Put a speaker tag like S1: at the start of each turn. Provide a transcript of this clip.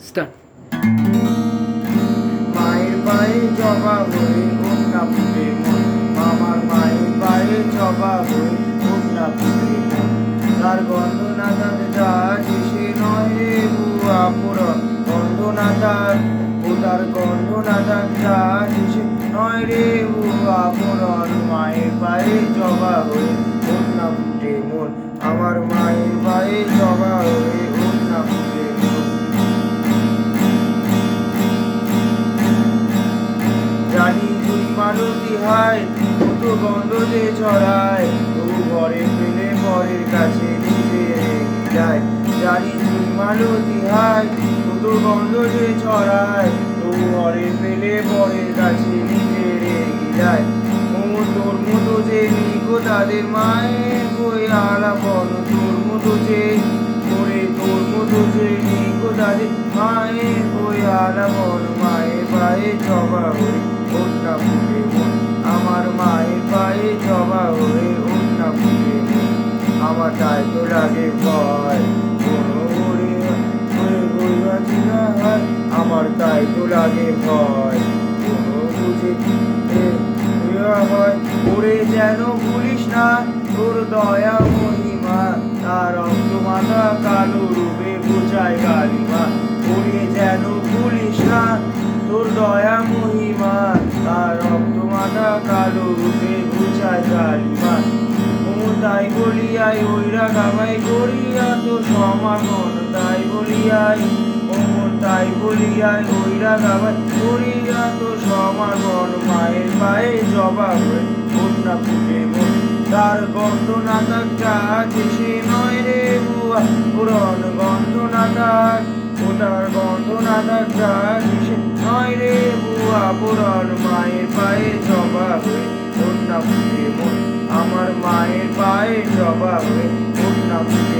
S1: Start.
S2: মায়ের পায়ে জবা হয়ে হোক না ফুটে মন, আমার মায়ের পায়ে জবা হয়ে হোক না ফুটে মন। তার গন্ধ না তার যা সে নয় রে বুয়া পুরন, গন্ধ না তার ও তার গন্ধ না তার যা সে নয় রে বুয়া পুরন। মায়ের পায়ে জবা হয়ে হোক না ফুটে মন, আমার মায়ের পায়ে জবা হয়ে হোক না ফুটে মন। জানি তুই মালতী হায় কত গন্ধ যে ছড়ায়, তবু ঘরে পেলে পরের কাছে নিজে রেগে যায়। জানি তুই মালতী হায় কত গন্ধ যে ছড়ায়, তবু ঘরে পেলে পরের কাছে নিজে রেগে যায়। ও তোর মতো যে নিকো তাদের মায়ের বই আলাপন, তোর মতো যে ওরে তোর মতো যে নিকো তাদের মায়ের বই আলাপন। মায়ের পায়ে জবা হয়ে ওঠ না ফুটে মন, আমার মায়ের পায়ে জবা হয়ে ওঠ না ফুটে মন। আমার তাই তো লাগে ভয় কোনো ওরে হয়ে বইবাজি না হয়, আমার তাই তো লাগে ভয় কোনো বুঝে হয়। ওরে যেন ভুলিস না তোর দয়া মহিমা, তার রক্ত মাথা কালো রূপে বোঝায় কালিমা। ওরে যেন ভুলিস না তোর দয়া মহিমা, তার রক্ত মাথা কালো রূপে বোঝায় কালিমা। ও তাই বলিয়াই ওইরা গামাই করিয়া তো সমাগম, তাই বলিয়াই ও তাই বলিয়াই ওইরা গামাই করিয়া তো সমাগম। মায়ের পায়ে জবা হয়ে ওঠ না ফুটে মন, তার গন্ধ না থাক যা সে নয় রে বুয়া পুরন, গন্ধ না থাক ওটার গন্ধ না থাক যা সে নয় রে বুয়া পুরন। মায়ের পায়ে জবা হয়ে ওঠ না ফুটে মন, আমার মায়ের পায়ে জবা হয়ে ওঠ না ফুটে